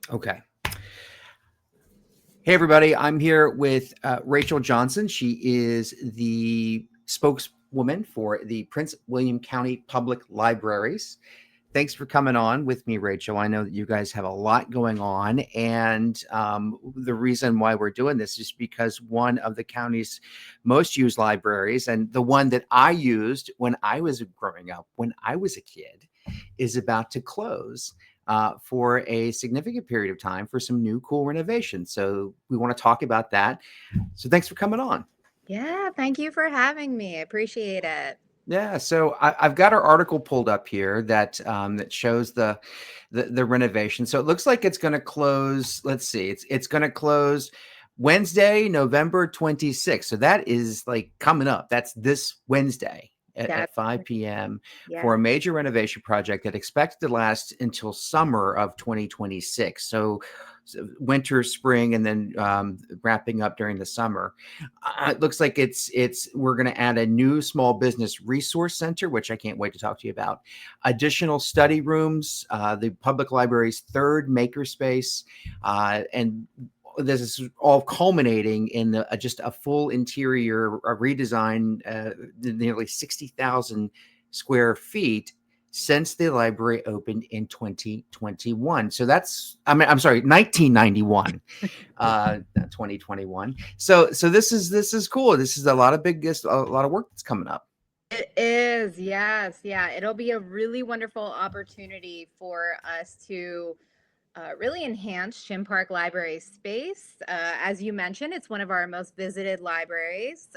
Okay. Hey, everybody. I'm here with Rachel Johnson. She is the spokeswoman for the Prince William County Public Libraries. Thanks for coming on with me, Rachel. I know that you guys have a lot going on. And the reason why we're doing this is because one of the county's most used libraries, and the one that I used when I was growing up, when I was a kid, is about to close for a significant period of time for some new cool renovations. So we want to talk about that. So thanks for coming on. Yeah, thank you for having me. I appreciate it. Yeah, so I've got our article pulled up here that shows the renovation. So it looks like it's going to close. Let's see, it's going to close Wednesday, November 26th. So that is like coming up. That's this Wednesday at That's 5 p.m. for yeah. a major renovation project that expected to last until summer of 2026. So winter, spring, and then wrapping up during the summer. It looks like it's we're going to add a new small business resource center, which I can't wait to talk to you about. Additional study rooms, the public library's third makerspace, and this is all culminating in just a full interior redesign, nearly 60,000 square feet since the library opened in 2021. So I'm sorry, 1991, not 2021. So this is cool. This is a lot of work that's coming up. It is. Yes. Yeah. It'll be a really wonderful opportunity for us to really enhance Chinn Park Library space. As you mentioned, it's one of our most visited libraries.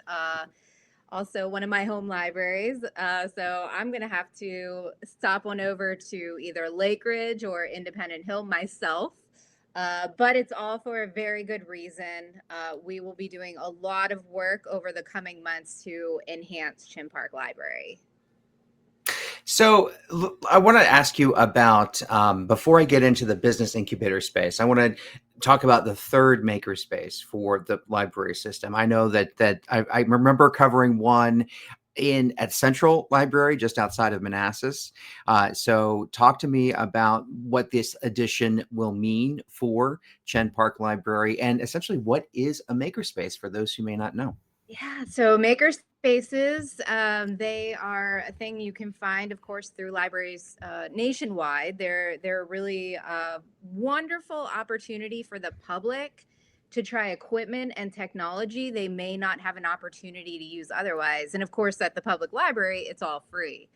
Also one of my home libraries. So I'm going to have to stop on over to either Lake Ridge or Independent Hill myself. But it's all for a very good reason. We will be doing a lot of work over the coming months to enhance Chinn Park Library. So I want to ask you about before I get into the business incubator space. I want to talk about the third makerspace for the library system. I know that I remember covering one in at Central Library just outside of Manassas. So talk to me about what this addition will mean for Chinn Park Library, and essentially what is a makerspace for those who may not know. Yeah, so maker spaces, they are a thing you can find, of course, through libraries nationwide. They're really a wonderful opportunity for the public to try equipment and technology they may not have an opportunity to use otherwise. And of course, at the public library, it's all free.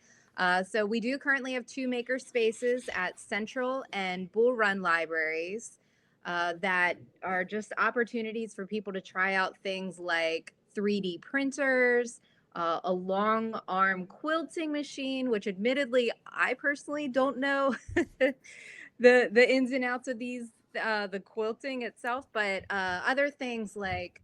So we do currently have two maker spaces at Central and Bull Run libraries that are just opportunities for people to try out things like 3D printers, a long arm quilting machine, which admittedly I personally don't know the ins and outs of these the quilting itself, but other things like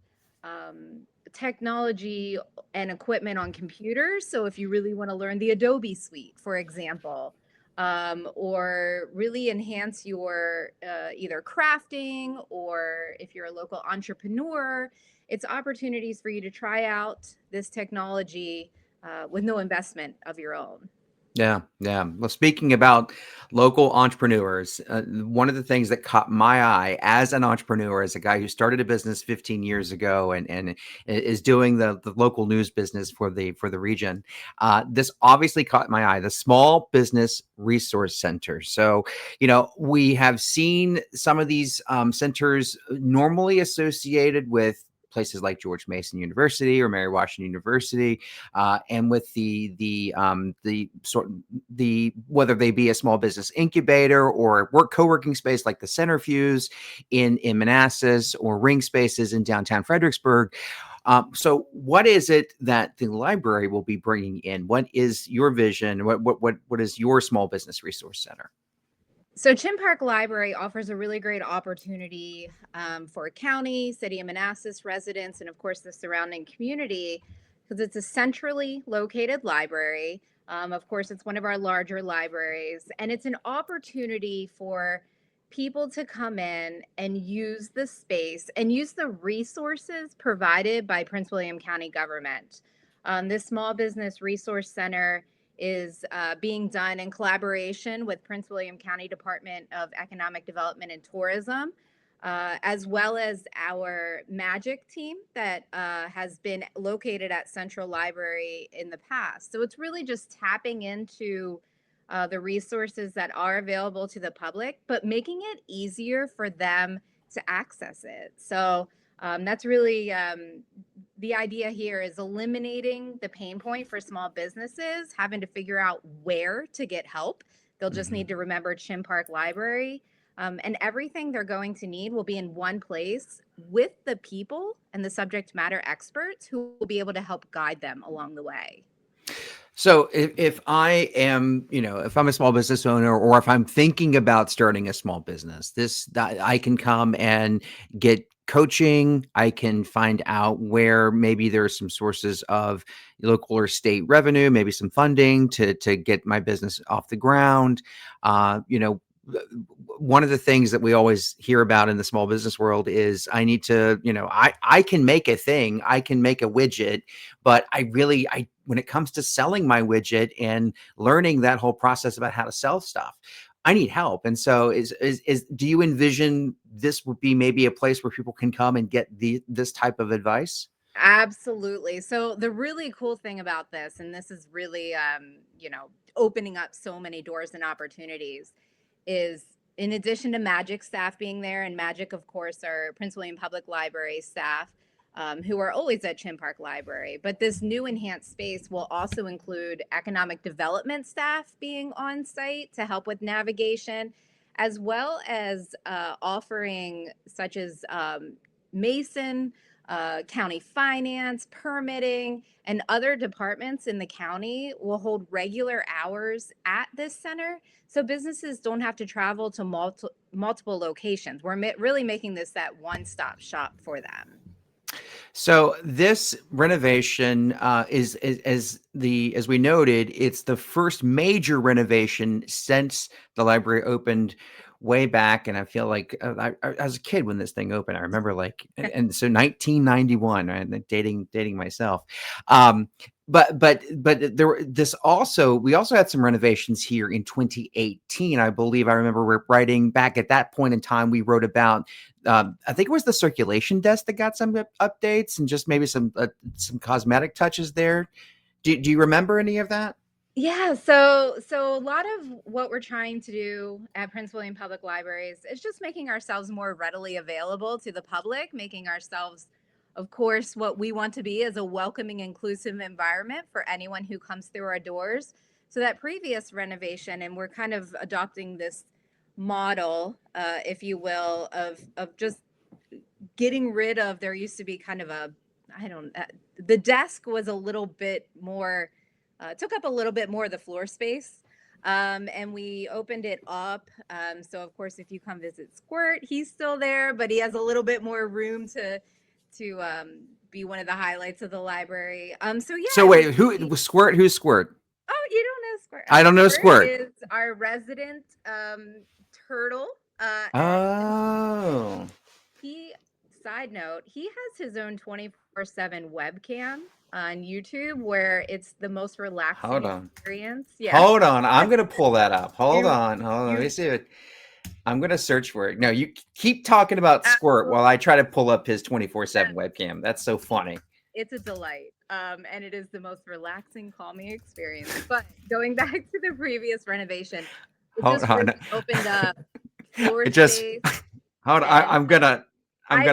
technology and equipment on computers. So if you really want to learn the Adobe suite, for example, or really enhance your either crafting, or if you're a local entrepreneur, it's opportunities for you to try out this technology with no investment of your own. Yeah, yeah. Well, speaking about local entrepreneurs, one of the things that caught my eye as an entrepreneur, as a guy who started a business 15 years ago and is doing the local news business for the region, this obviously caught my eye. The Small Business Resource Center. So, we have seen some of these centers normally associated with places like George Mason University or Mary Washington University, and with the sort the whether they be a small business incubator or co-working space like the Centrifuge in Manassas, or Ring Spaces in downtown Fredericksburg. So what is it that the library will be bringing in? What is your vision? What is your small business resource center? So Chinn Park Library offers a really great opportunity for county, city of Manassas residents, and of course the surrounding community, because it's a centrally located library. Of course, it's one of our larger libraries, and it's an opportunity for people to come in and use the space and use the resources provided by Prince William County government. This small business resource center is being done in collaboration with Prince William County Department of Economic Development and Tourism, as well as our magic team that has been located at Central Library in the past. So it's really just tapping into the resources that are available to the public, but making it easier for them to access it. So that's really the idea here, is eliminating the pain point for small businesses having to figure out where to get help. They'll just need to remember Chinn Park Library. And everything they're going to need will be in one place with the people and the subject matter experts who will be able to help guide them along the way. So if I am, if I'm a small business owner, or if I'm thinking about starting a small business, that I can come and get coaching. I can find out where maybe there are some sources of local or state revenue, maybe some funding to get my business off the ground. One of the things that we always hear about in the small business world is I need to, I can make a thing, I can make a widget, but when it comes to selling my widget and learning that whole process about how to sell stuff, I need help. And so do you envision this would be maybe a place where people can come and get this type of advice? Absolutely. So the really cool thing about this, and this is really, opening up so many doors and opportunities, is in addition to Magic staff being there, and Magic, of course, are Prince William Public Library staff who are always at Chinn Park Library. But this new enhanced space will also include economic development staff being on site to help with navigation, as well as offering such as Mason, county finance, permitting, and other departments in the county will hold regular hours at this center. So businesses don't have to travel to multiple locations. We're really making this that one-stop shop for them. So this renovation is as we noted, it's the first major renovation since the library opened way back. And I feel like I was a kid when this thing opened. I remember and so 1991, right? And dating myself. But we also had some renovations here in 2018. I believe I remember writing back at that point in time. We wrote about I think it was the circulation desk that got some updates and just maybe some cosmetic touches there. Do you remember any of that? Yeah, so a lot of what we're trying to do at Prince William Public Libraries is just making ourselves more readily available to the public, making ourselves, of course, what we want to be is a welcoming, inclusive environment for anyone who comes through our doors. So that previous renovation, and we're kind of adopting this model, if you will, of just getting rid of, there used to be kind of the desk was a little bit more, took up a little bit more of the floor space. And we opened it up. So of course, if you come visit Squirt, he's still there, but he has a little bit more room to be one of the highlights of the library. So yeah. So wait, who's Squirt? Who's Squirt? Oh, you don't know Squirt? I don't know Squirt. Is our resident turtle. Oh. Side note, he has his own 24/7 webcam on YouTube where it's the most relaxing experience. Yeah. Hold on. I'm going to pull that up. Hold on. Let me see it. I'm going to search for it. No, you keep talking about Squirt while I try to pull up his 24/7 webcam. That's so funny. It's a delight. And it is the most relaxing, calming experience. But going back to the previous renovation, Hold on. Opened up floor space. Hold on. I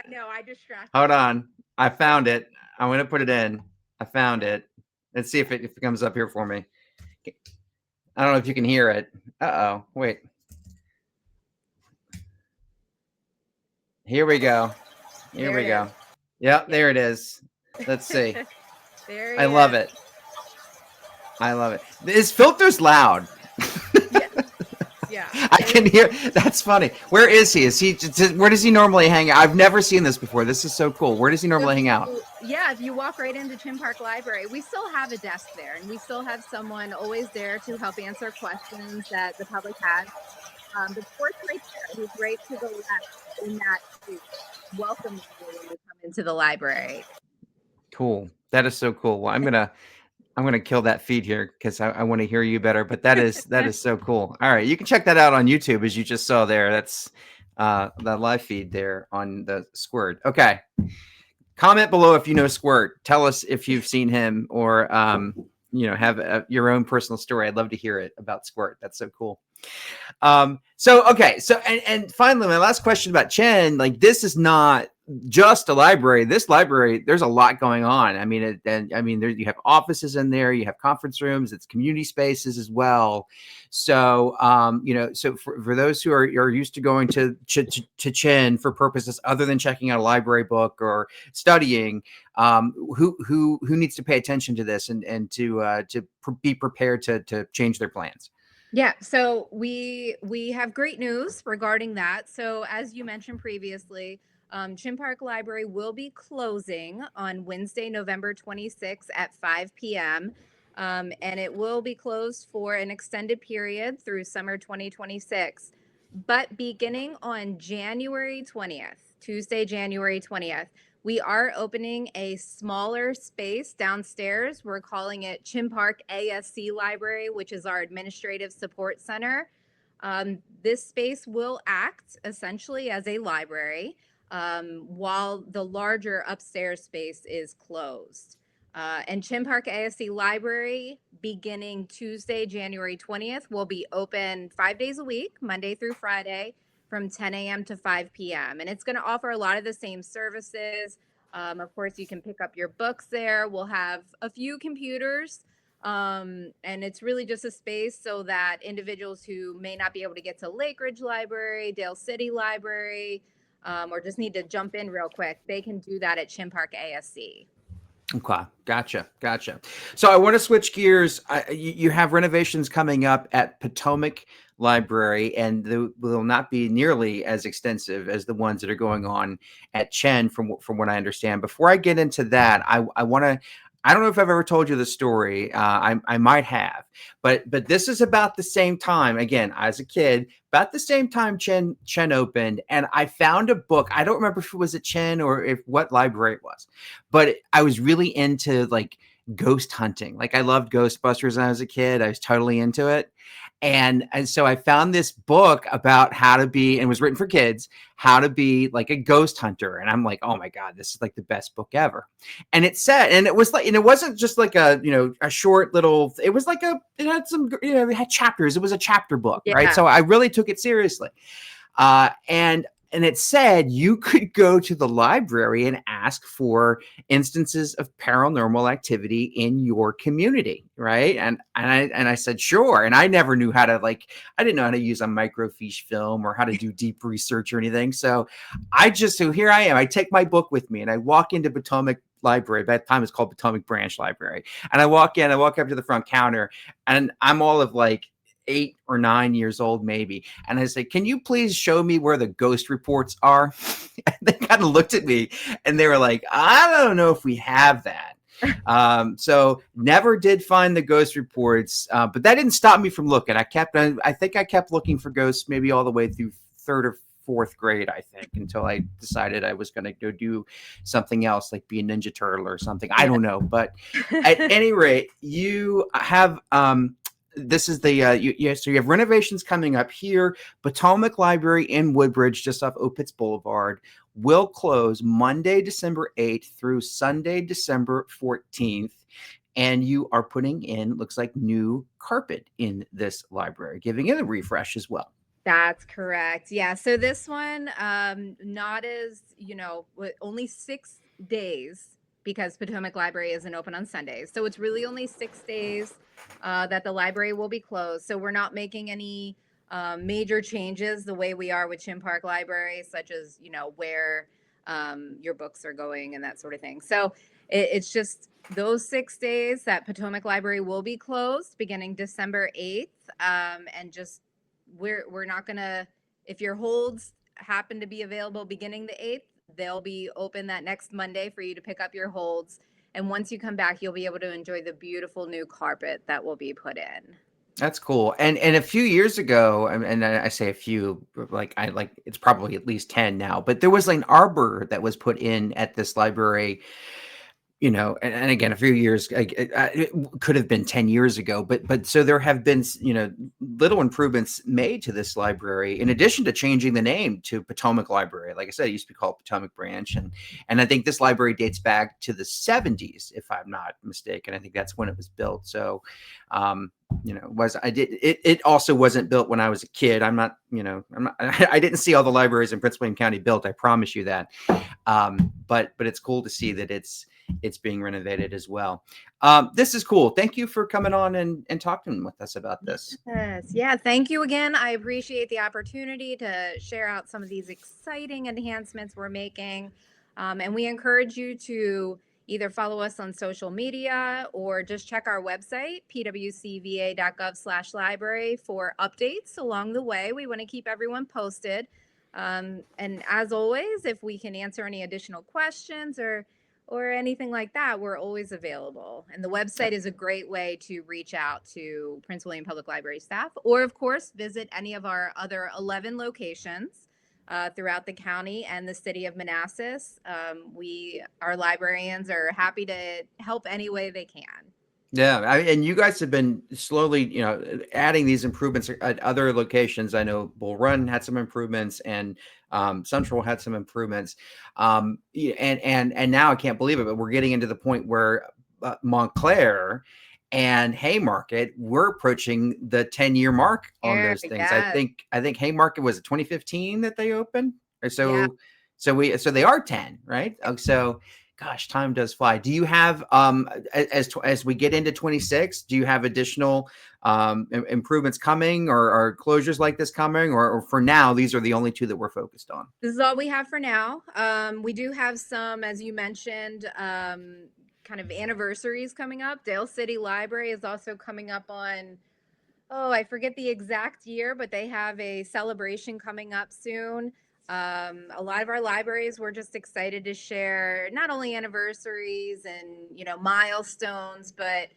know. I distracted. Hold on. I found it. I'm going to put it in. I found it. Let's see if it comes up here for me. I don't know if you can hear it. Uh-oh. Wait. Here we go. Here we go. Yep, there it is. Let's see. I love it. I love it. His filter's loud. Yeah. I can hear. That's funny. Where is he? Where does he normally hang out? I've never seen this before. This is so cool. Where does he normally hang out? Yeah, if you walk right into Chinn Park Library, we still have a desk there, and we still have someone always there to help answer questions that the public has. The Squirt's right there. He's right to the left in that suite. Welcome you when you come into the library. Cool. That is so cool. Well, I'm gonna I'm going to kill that feed here because I want to hear you better. But that is so cool. All right, you can check that out on YouTube, as you just saw there. That's the live feed there on the Squirt. Okay, comment below if you know Squirt. Tell us if you've seen him, or have your own personal story. I'd love to hear it about Squirt. That's so cool. And finally, my last question about Chinn, like, this is not just a library. This library, there's a lot going on. I mean, there you have offices in there, you have conference rooms, it's community spaces as well. So, so for those who are used to going to Chinn for purposes other than checking out a library book or studying, who needs to pay attention to this and to be prepared to change their plans? Yeah, so we have great news regarding that. So as you mentioned previously, Chinn Park Library will be closing on Wednesday, November 26th at 5 p.m. And it will be closed for an extended period through summer 2026. But beginning on January 20th, Tuesday, January 20th, we are opening a smaller space downstairs. We're calling it Chinn Park ASC Library, which is our administrative support center. This space will act essentially as a library while the larger upstairs space is closed. And Chinn Park ASC Library, beginning Tuesday, January 20th, will be open 5 days a week, Monday through Friday, from 10 a.m. to 5 p.m. And it's going to offer a lot of the same services. Of course, you can pick up your books there. We'll have a few computers. And it's really just a space so that individuals who may not be able to get to Lake Ridge Library, Dale City Library, or just need to jump in real quick, they can do that at Chinn Park ASC. Okay, gotcha. So I want to switch gears. You have renovations coming up at Potomac Library, and they will not be nearly as extensive as the ones that are going on at Chinn, from what I understand. Before I get into that, I want to. I don't know if I've ever told you the story. I might have, but this is about the same time. Again, as a kid, about the same time Chinn opened, and I found a book. I don't remember if it was at Chinn or if what library it was, but I was really into like ghost hunting. Like, I loved Ghostbusters when I was a kid. I was totally into it. And so I found this book about how to be, and it was written for kids, how to be like a ghost hunter. And I'm like, oh my God, this is like the best book ever. And it said, and it was like, and it wasn't just like a short little, it was like it had some, it had chapters. It was a chapter book, Yeah. right? So I really took it seriously. And it said you could go to the library and ask for instances of paranormal activity in your community, right? And I said sure. And I never knew how to, like, I didn't know how to use a microfiche film or how to do deep research or anything. So here I am. I take my book with me and I walk into Potomac Library. At that time it's called Potomac Branch Library. And I walk up to the front counter, and I'm all of like 8 or 9 years old, maybe. And I said, can you please show me where the ghost reports are? And they kind of looked at me and they were like, I don't know if we have that. So never did find the ghost reports, but that didn't stop me from looking. I think I kept looking for ghosts maybe all the way through 3rd or 4th grade, I think, until I decided I was going to go do something else, like be a Ninja Turtle or something. I don't know. But at any rate, you have, this is the so you have renovations coming up here. Potomac Library in Woodbridge, just off Opitz Boulevard, will close Monday, December 8th through Sunday, December 14th. And you are putting in, looks like, new carpet in this library, giving it a refresh as well. That's correct. Yeah. So this one, not as, with only 6 days, because Potomac Library isn't open on Sundays. So it's really only 6 days that the library will be closed. So we're not making any major changes the way we are with Chinn Park Library, such as, where your books are going and that sort of thing. So it's just those 6 days that Potomac Library will be closed beginning December 8th. And just, we're not gonna, if your holds happen to be available beginning the 8th, they'll be open that next Monday for you to pick up your holds. And once you come back, you'll be able to enjoy the beautiful new carpet that will be put in. That's cool. And a few years ago, and I say a few, like it's probably at least 10 now, but there was like an arbor that was put in at this library and again, a few years, it could have been 10 years ago, but so there have been, little improvements made to this library, in addition to changing the name to Potomac Library. Like I said, it used to be called Potomac Branch. And I think this library dates back to the 70s, if I'm not mistaken. I think that's when it was built. So, it also wasn't built when I was a kid. I didn't see all the libraries in Prince William County built. I promise you that. But it's cool to see that it's being renovated as well. This is cool. Thank you for coming on and talking with us about this. Yes. Yeah. Thank you again. I appreciate the opportunity to share out some of these exciting enhancements we're making. And we encourage you to either follow us on social media or just check our website, pwcva.gov/library, for updates along the way. We want to keep everyone posted. And as always, if we can answer any additional questions or anything like that, we're always available. And the website is a great way to reach out to Prince William Public Library staff, or of course, visit any of our other 11 locations throughout the county and the city of Manassas. Our librarians are happy to help any way they can. Yeah, and you guys have been slowly, adding these improvements at other locations. I know Bull Run had some improvements, and Central had some improvements, and now I can't believe it, but we're getting into the point where Montclair and Haymarket, we're approaching the 10-year mark on those things. Yes. I think Haymarket was 2015 that they opened, or Yeah. so they are 10, right? So. Gosh, time does fly. Do you have, as we get into 26, do you have additional improvements coming, or closures like this coming, or for now, these are the only two that we're focused on? This is all we have for now. We do have some, as you mentioned, kind of anniversaries coming up. Dale City Library is also coming up on, I forget the exact year, but they have a celebration coming up soon. A lot of our libraries, we're just excited to share not only anniversaries and milestones, but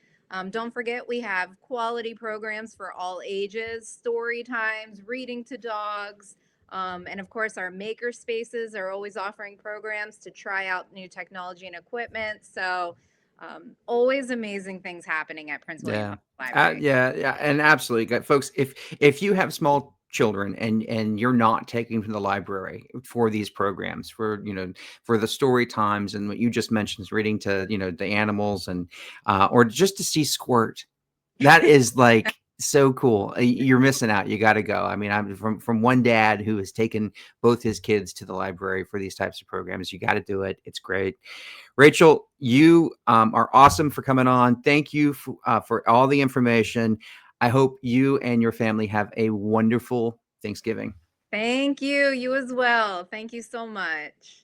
don't forget we have quality programs for all ages, story times, reading to dogs, and of course our maker spaces are always offering programs to try out new technology and equipment. So always amazing things happening at Prince William Library. Yeah, and absolutely, folks. If you have small children and you're not taking them to the library for these programs, for the story times and what you just mentioned is reading to the animals, and or just to see Squirt, that is like so cool. You're missing out. You got to go. I mean, I'm from one dad who has taken both his kids to the library for these types of programs. You got to do it. It's great. Rachel, you are awesome for coming on. Thank you for all the information. I hope you and your family have a wonderful Thanksgiving. Thank you. You as well. Thank you so much.